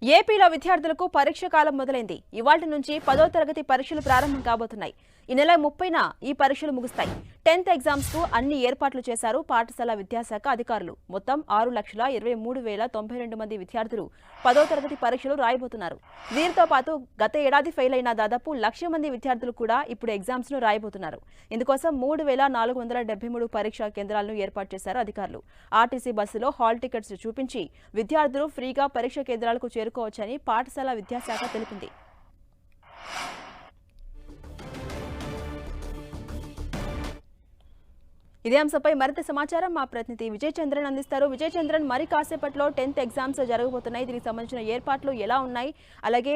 ఏపీలో విద్యార్థులకు పరీక్ష కాలం మొదలైంది. ఇవాళ్టి నుంచి 10వ తరగతి పరీక్షలు ప్రారంభం కాబోతున్నాయి. ఈ నెల 30న ఈ పరీక్షలు ముగుస్తాయి. 10th ఎగ్జామ్స్ కు అన్ని ఏర్పాట్లు చేశారు పాఠశాల విద్యాశాఖ అధికారులు. మొత్తం 6,23,092 మంది విద్యార్థులు 10వ తరగతి పరీక్షలు రాయబోతున్నారు. వీరితో పాటు గత ఏడాది ఫెయిల్ అయిన దాదాపు 1,00,000 మంది విద్యార్థులు కూడా ఇప్పుడు ఎగ్జామ్స్ ను రాయబోతున్నారు. ఇందుకోసం 3,473 పరీక్షా కేంద్రాలను ఏర్పాటు చేశారు అధికారులు. ఆర్టీసీ బస్సులో హాల్ టికెట్స్ చూపించి విద్యార్థులు ఫ్రీగా పరీక్ష కేంద్రాలకు చేరుకోవచ్చని పాఠశాల విద్యాశాఖ తెలిపింది. ఇదే అంశంపై మరింత సమాచారం మా ప్రతినిధి విజయ్ చంద్రన్ అందిస్తారు. విజయ్ చంద్రన్, మరి కాసేపట్లో 10th ఎగ్జామ్స్ జరగబోతున్నాయి. దీనికి సంబంధించిన ఏర్పాట్లు ఎలా ఉన్నాయి? అలాగే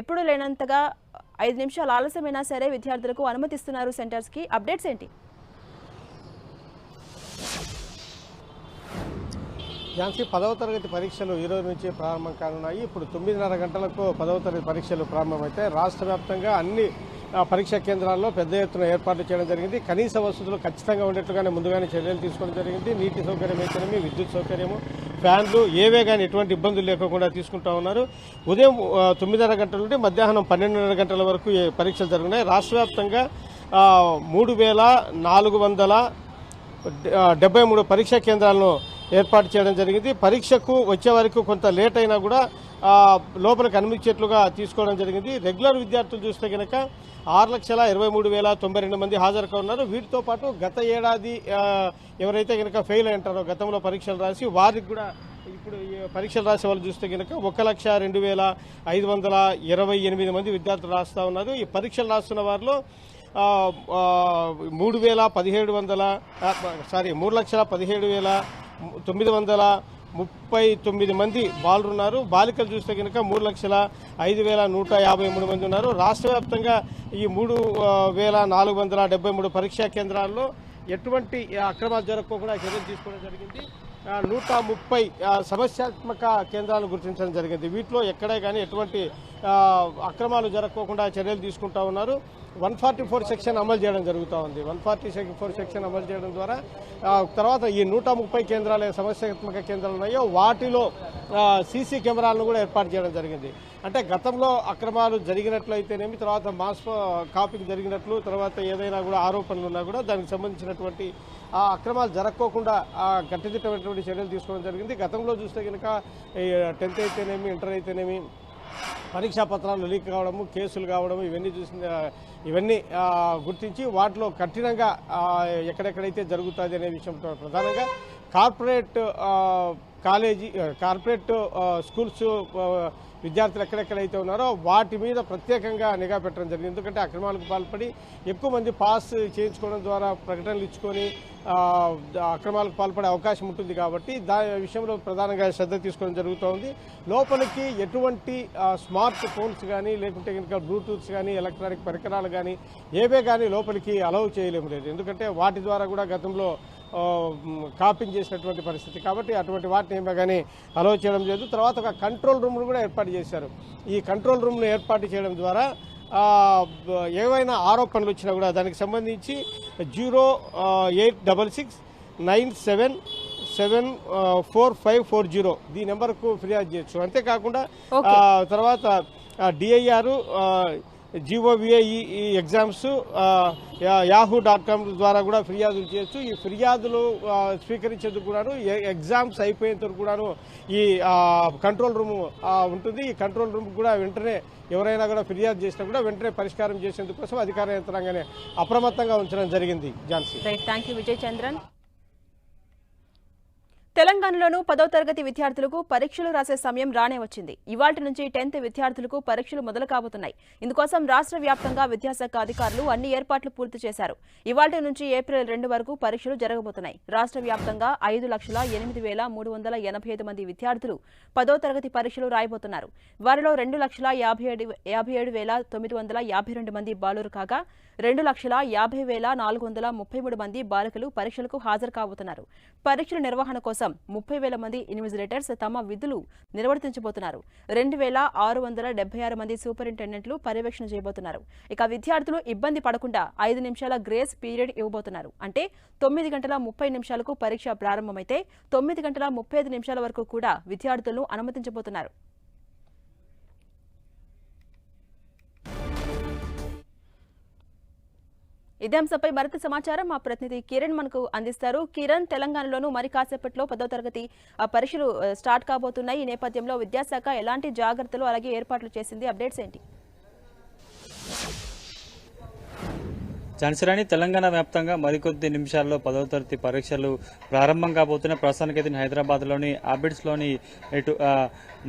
ఎప్పుడు లేనంతగా 5 నిమిషాలు ఆలస్యమైనా సరే విద్యార్థులకు అనుమతిస్తున్నారు సెంటర్స్ కి. అప్డేట్స్ ఏంటి? ఝాన్సీ, 10వ తరగతి పరీక్షలు ఈ రోజు నుంచి ప్రారంభం కానున్నాయి. ఇప్పుడు 9:30 గంటలకు 10వ తరగతి పరీక్షలు ప్రారంభమైతే రాష్ట్ర వ్యాప్తంగా అన్ని పరీక్షా కేంద్రాల్లో పెద్ద ఎత్తున ఏర్పాట్లు చేయడం జరిగింది. కనీస వసతులు ఖచ్చితంగా ఉండేట్లుగానే ముందుగానే చర్యలు తీసుకోవడం జరిగింది. నీటి సౌకర్యం అయితేనేమి, విద్యుత్ సౌకర్యము, ఫ్యాన్లు ఏవే కానీ ఎటువంటి ఇబ్బందులు లేకుండా తీసుకుంటా ఉన్నారు. ఉదయం 9:30 గంటల నుండి మధ్యాహ్నం 12:30 గంటల వరకు పరీక్షలు జరుగుతున్నాయి. రాష్ట్ర వ్యాప్తంగా 3,473 పరీక్షా కేంద్రాలను ఏర్పాటు చేయడం జరిగింది. పరీక్షకు వచ్చే వరకు కొంత లేట్ అయినా కూడా లోపలికి అనుమతించేట్లుగా తీసుకోవడం జరిగింది. రెగ్యులర్ విద్యార్థులు చూస్తే కనుక 6,23,092 మంది హాజరు కానున్నారు. వీటితో పాటు గత ఏడాది ఎవరైతే కనుక ఫెయిల్ అయి ఉంటారో, గతంలో పరీక్షలు రాసి వారికి కూడా ఇప్పుడు పరీక్షలు రాసే వాళ్ళు చూస్తే కనుక 1,02,528 మంది విద్యార్థులు రాస్తా ఉన్నారు. ఈ పరీక్షలు రాస్తున్న వారిలో 3,17,939 మంది బాలురున్నారు. బాలికలు చూస్తే కనుక 3,05,153 మంది ఉన్నారు. రాష్ట్ర వ్యాప్తంగా ఈ 3,473 పరీక్షా కేంద్రాల్లో ఎటువంటి అక్రమాలు జరగకుండా చర్యలు తీసుకోవడం జరిగింది. 130 సమస్యాత్మక కేంద్రాలను గుర్తించడం జరిగింది. వీటిలో ఎక్కడే కానీ ఎటువంటి అక్రమాలు జరగకుండా చర్యలు తీసుకుంటా ఉన్నారు. 144 సెక్షన్ అమలు చేయడం జరుగుతూ ఉంది. 144 సెక్షన్ అమలు చేయడం ద్వారా తర్వాత ఈ 130 కేంద్రాలు సమస్యాత్మక కేంద్రాలు ఉన్నాయో వాటిలో సీసీ కెమెరాలను కూడా ఏర్పాటు చేయడం జరిగింది. అంటే గతంలో అక్రమాలు జరిగినట్లయితేనేమి, తర్వాత మాస్ కాపింగ్ జరిగినట్లు, తర్వాత ఏదైనా కూడా ఆరోపణలు ఉన్నా కూడా దానికి సంబంధించినటువంటి ఆ అక్రమాలు జరగకోకుండా కట్టుదిట్టమైనటువంటి చర్యలు తీసుకోవడం జరిగింది. గతంలో చూస్తే కనుక 10th అయితేనేమి, ఇంటర్ అయితేనేమి పరీక్షా పత్రాలు లీక్ కావడము, కేసులు కావడము ఇవన్నీ గుర్తించి వాటిలో కఠినంగా ఎక్కడెక్కడైతే జరుగుతుంది అనే విషయంతో ప్రధానంగా కార్పొరేట్ స్కూల్స్ విద్యార్థులు ఎక్కడెక్కడైతే ఉన్నారో వాటి మీద ప్రత్యేకంగా నిఘా పెట్టడం జరిగింది. ఎందుకంటే అక్రమాలకు పాల్పడి ఎక్కువ మంది పాస్ చేయించుకోవడం ద్వారా ప్రకటనలు ఇచ్చుకొని అక్రమాలకు పాల్పడే అవకాశం ఉంటుంది. కాబట్టి దాని విషయంలో ప్రధానంగా శ్రద్ధ తీసుకోవడం జరుగుతోంది. లోపలికి ఎటువంటి స్మార్ట్ ఫోన్స్ కానీ, లేకుంటే కనుక బ్లూటూత్స్ కానీ, ఎలక్ట్రానిక్ పరికరాలు కానీ ఏవే కానీ లోపలికి అలౌ చేయలేము లేదు. ఎందుకంటే వాటి ద్వారా కూడా గతంలో కాపింగ్ చేసినటువంటి పరిస్థితి. కాబట్టి అటువంటి వాటిని ఏమో కానీ అలౌ చేయడం లేదు. తర్వాత ఒక కంట్రోల్ రూమ్ను కూడా ఏర్పాటు చేశారు. ఈ కంట్రోల్ రూమ్ను ఏర్పాటు చేయడం ద్వారా ఏవైనా ఆరోపణలు వచ్చినా కూడా దానికి సంబంధించి 086697744540 ఈ నెంబర్కు ఫిర్యాదు చేయొచ్చు. అంతేకాకుండా తర్వాత DIR GOVA ఈ ఎగ్జామ్స్ yahoo.com ద్వారా కూడా ఫిర్యాదులు చేయొచ్చు. ఈ ఫిర్యాదులు స్వీకరించేందుకు కూడాను ఎగ్జామ్స్ అయిపోయేందుకు కూడాను ఈ కంట్రోల్ రూమ్ ఉంటుంది. ఈ కంట్రోల్ రూమ్ కూడా వెంటనే ఎవరైనా కూడా ఫిర్యాదు చేసినా కూడా వెంటనే పరిష్కారం చేసేందుకు కోసం అధికార యంత్రాంగానే అప్రమత్తంగా ఉంచడం జరిగింది. Jhansi, thank you Vijay Chandran. తెలంగాణలోనూ 10వ తరగతి విద్యార్థులకు పరీక్షలు రాసే సమయం రానే వచ్చింది. ఇవాళ్టి నుంచి 10th విద్యార్థులకు పరీక్షలు మొదలు కాబోతున్నాయి. ఇందుకోసం రాష్ట్ర వ్యాప్తంగా విద్యాశాఖ అధికారులు అన్ని ఏర్పాట్లు పూర్తి చేశారు. ఇవాళ్టి నుంచి ఏప్రిల్ 2 వరకు పరీక్షలు జరగబోతున్నాయి. రాష్ట్ర వ్యాప్తంగా 5,08,385 మంది విద్యార్థులు 10వ తరగతి పరీక్షలు రాయబోతున్నారు. వారిలో 2,57,952 మంది బాలురు కాగా 2,50,433 మంది బాలికలు పరీక్షలకు హాజరు కాబోతున్నారు. పరీక్షల నిర్వహణ కోసం 30,000 మంది ఇన్విజిలేటర్స్ తమ విధులు నిర్వర్తించబోతున్నారు. 2,676 మంది సూపరింటెండెంట్లు పర్యవేక్షణ చేయబోతున్నారు. ఇక విద్యార్థులు ఇబ్బంది పడకుండా 5 నిమిషాల గ్రేస్ పీరియడ్ ఇవ్వబోతున్నారు. అంటే 9:30 పరీక్ష ప్రారంభమైతే 9:35 వరకు కూడా విద్యార్థులను అనుమతించబోతున్నారు. ఇదే అంశంపై మరింత సమాచారం మా ప్రతినిధి కిరణ్ మనకు అందిస్తారు. కిరణ్, తెలంగాణలోనూ మరి కాసేపట్లో 10వ తరగతి పరీక్షలు స్టార్ట్ కాబోతున్నాయి. ఈ నేపథ్యంలో విద్యాశాఖ ఎలాంటి జాగ్రత్తలు అలాగే ఏర్పాట్లు చేసింది? అప్డేట్స్ ఏంటి? ఝాన్సీ, తెలంగాణ వ్యాప్తంగా మరికొద్ది నిమిషాల్లో 10వ తరగతి పరీక్షలు ప్రారంభం కాబోతున్న ప్రస్తుతానికైతే హైదరాబాద్లోని ఆబిడ్స్లోని ఇటు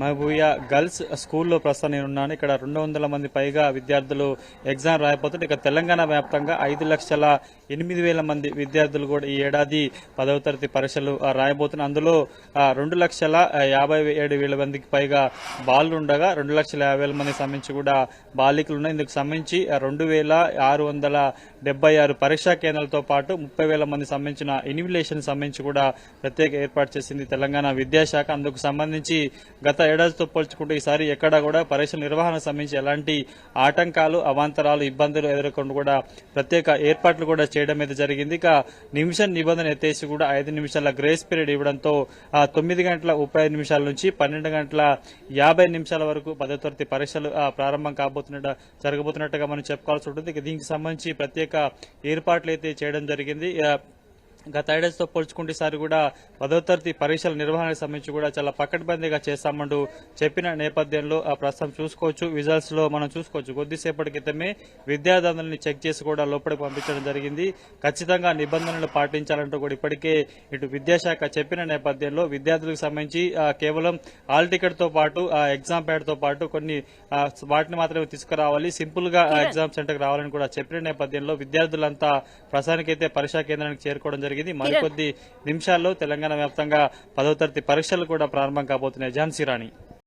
మహబూబియా గర్ల్స్ స్కూల్లో ప్రస్తుతం నేనున్నాను. ఇక్కడ 200 మంది పైగా విద్యార్థులు ఎగ్జామ్ రాయబోతుంటే ఇక తెలంగాణ వ్యాప్తంగా 5,08,000 మంది విద్యార్థులు కూడా ఈ ఏడాది 10వ తరగతి పరీక్షలు రాయబోతున్నారు. అందులో 2,57,000 మందికి పైగా బాలులు ఉండగా 2,50,000 మందికి సంబంధించి కూడా బాలికలు ఉన్నాయి. ఇందుకు సంబంధించి 2,676 పరీక్షా కేంద్రాలతో పాటు 30,000 మంది సంబంధించిన ఇన్విజిలేషన్ సంబంధించి కూడా ప్రత్యేక ఏర్పాటు చేసింది తెలంగాణ విద్యాశాఖ. అందుకు సంబంధించి గత ఏడాదితో పోల్చుకుంటే ఈసారి ఎక్కడా కూడా పరీక్షల నిర్వహణ సంబంధించి ఎలాంటి ఆటంకాలు, అవాంతరాలు, ఇబ్బందులు ఎదుర్కొంటూ కూడా ప్రత్యేక ఏర్పాట్లు కూడా చేయడం అయితే జరిగింది. ఇక నిమిషం నిబంధన ఎత్తేసి కూడా 5 నిమిషాల గ్రేస్ పీరియడ్ ఇవ్వడంతో 9 గంటల 35 నిమిషాల నుంచి 12 గంటల 50 నిమిషాల వరకు 10వ తరగతి పరీక్షలు ప్రారంభం జరగబోతున్నట్టుగా మనం చెప్పుకోవాల్సి ఉంటుంది. ఇక దీనికి సంబంధించి ప్రత్యేక ఏర్పాట్లు అయితే చేయడం జరిగింది. గత ఏడాదితో పోల్చుకుంటే ఈసారి కూడా 10వ తరగతి పరీక్షల నిర్వహణకు సంబంధించి కూడా చాలా పకడ్బందీగా చేస్తామంటూ చెప్పిన నేపథ్యంలో ప్రస్తుతం చూసుకోవచ్చు, విజువల్స్ లో మనం చూసుకోవచ్చు. కొద్దిసేపటి క్రితమే విద్యార్థులని చెక్ చేసి కూడా లోపలికి పంపించడం జరిగింది. ఖచ్చితంగా నిబంధనలు పాటించాలంటూ కూడా ఇప్పటికే ఇటు విద్యాశాఖ చెప్పిన నేపథ్యంలో విద్యార్థులకు సంబంధించి కేవలం హాల్ టికెట్ తో పాటు ఎగ్జామ్ ప్యాడ్ తో పాటు కొన్ని వాటిని మాత్రమే తీసుకురావాలి, సింపుల్ గా ఎగ్జామ్ సెంటర్ కు రావాలని కూడా చెప్పిన నేపథ్యంలో విద్యార్థులంతా ప్రస్తుతానికైతే పరీక్షా కేంద్రానికి చేరుకోవడం జరిగింది. మరికొద్ది నిమిషాల్లో తెలంగాణ వ్యాప్తంగా 10వ తరగతి పరీక్షలు కూడా ప్రారంభం కాబోతున్నాయి. ఝాన్సీ రాణి.